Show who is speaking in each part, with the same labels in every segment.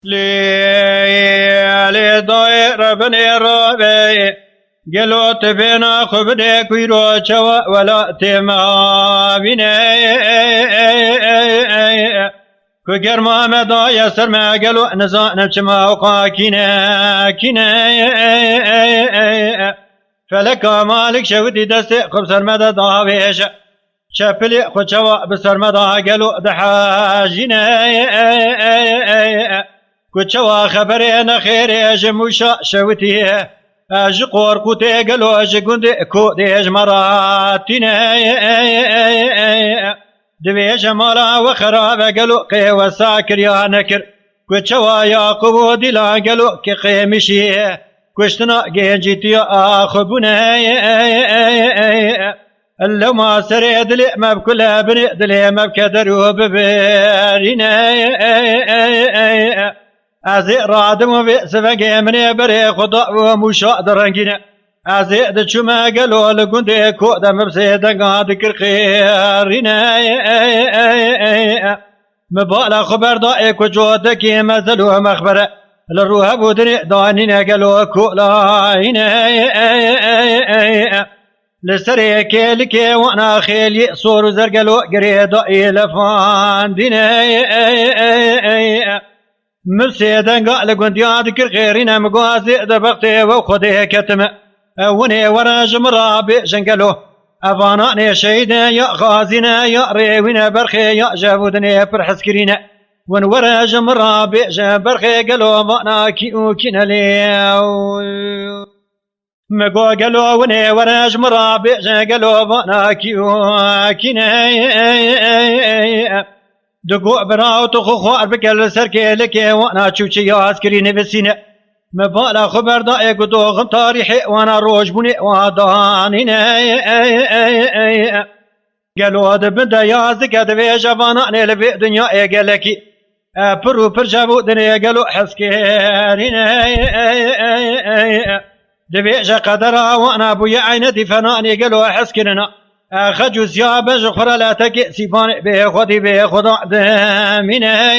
Speaker 1: لي داير بني ربي قالوا تبينا خبني كويرو شوا ولا تما بيني كوكر ما مدا يسر ما قالوا نزا نبشما وقا كينا فلك مالك شودي دستي خبصر مدى داويش شفلي خشوا بسر مدى قالوا دحاجينا كشوا خبرين خير جموشا شوتي اج قور كوتي قالوا اج قند كوديج مراتنا دبي جمالا وخراب قالوا قي وساكر يا نكر كشوا يا قبو دلا قالوا كي قيمشي كشتنا جيتي اخبنا لو ما سريد لي ما بكل بني دلي ما بكدروا ببرينا ازي رادم بسفقي مني بري خطا ومشا درنجنا ازي دشما قالوا لقند كود مبسيدا قاد كرخيرنا مبالا خبر دائك وجودك مازلوا مخبره للروح بودري دانينا قالوا كولاينا لسريك لكي وانا خيلي صور زرقلو قريدا إلفان دينا مسيدا قال قند يادك غيرنا مقوازي دبقتي وخذي كتم وني ورا جمرابي جنقلو افاناني شيدا يا غازينا يا ريونا برخي يا جابودني فرحسكرينا ون ورا جمرابي جبرخي قالو وانا كينا ليو مقو قالوا وني ورج مرابع قالوا بانا كينا دقو براو تخو خوار بكال سركي لكي وانا تشوشي يا عسكري نفسينا مبالا خبر دائق دوغم تاريحي وانا روج بني وادانينا قالوا دبدا يا زكا دبي جبانا نلبي دنيا قالكي برو برجابو دنيا قالوا حسكيرينا دبيج قدرا وانا ابويا عينتي فناني قالوا حسكننا خجو زياب جخرا لا تكي سيبان بخدي بخضع دامنا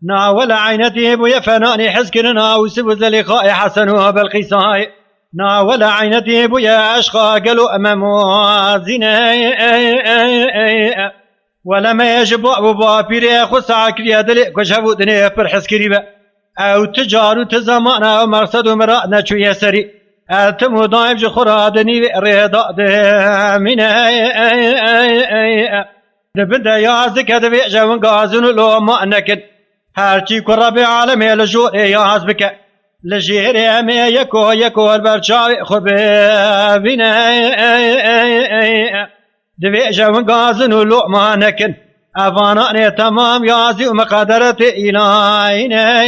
Speaker 1: ناول عينتي ابويا فناني حسكننا وسب زليخاء حسن وبالقيساي ناول عينتي ابويا اشقى قالوا اماموازنا ولما يجب ابو بابيري خسع كريا دلي كشفو دني فرحسكريبه او تجارو تزمانا ومرصد ومرأنا شو يسري اتمو ضايب جخورا دني ريضا من دبدا يازك دبي جوان قازون لو ما نكد هرچی قرب عالمي لجو يازبك لجيري امي يكو البرشاوي خبينا دبي جوان قازون لو ما نكد افاناني تمام يازي ومقدرتي الهينا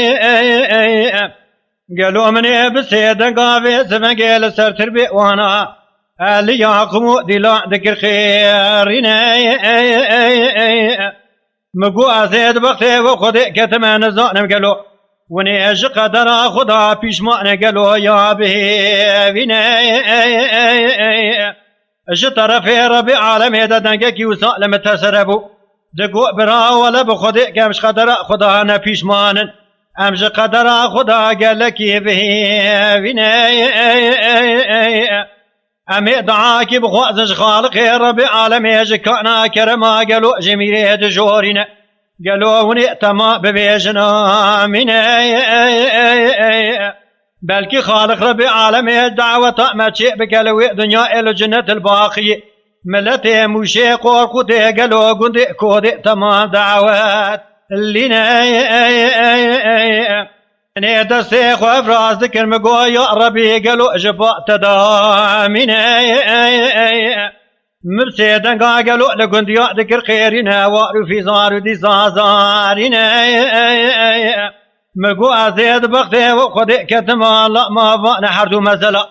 Speaker 1: قالوا مني بسيدا قافي سمقيل سرتر بي وانا اللي ياقمو دلا ذكر خيرنا مقو اسيد بختي وخذي كتمان زانم قالوا وني اج قدر خدا بيشمان قالوا يا بينا اج طرفي ربي عالمي ددنكي وسالم تسربو دقو برا ولا بخدي كمش قدر خدا انا بيشمان امش قدر خدا قال لك بينا امي دعاك بخوازج خالق ربي عالمي كان كرما قالوا جميله دجورنا قالوا وني تما ببيجنا من بلكي خالق ربي عالمي دعوة ما شيء بقالوا دنيا الى جنة الباقية ملتي موشي قوقتي قالوا قندي كودي تمام دعوات لنا نيدا سيخ وافراز ذكر مقوى يا ربي قالوا جباء تدامنا مبسيدا قالوا لقندي ذكر خيرنا وارو في زارو دي زازارنا مقوى زيد بختي وخدي كتما لا ما فانا حردو مزلا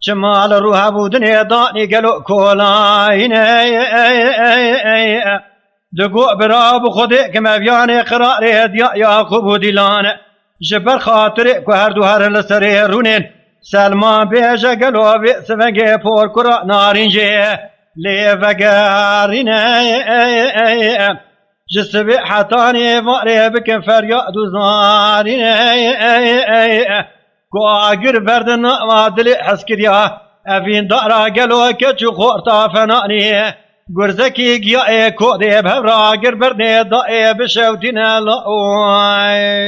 Speaker 1: شمال روح بودني داني قالوا كولاينا دقو براب خدي كما بياني قراري هديا ياقوب ديلانا جبر خاطري كهردو هر لسري رونين سلمان بيجا قالوا بيسفنجي فور كرا نارنجي لي فقارنا جسبي حتاني ماري بكن فرياد وزارين كواقر بردن وادلي حسكريا افين دارا قلو كتشو خورتا فناني قرزكي قيا كودي بهبرا قربرني ضائي بشوتنا لأوي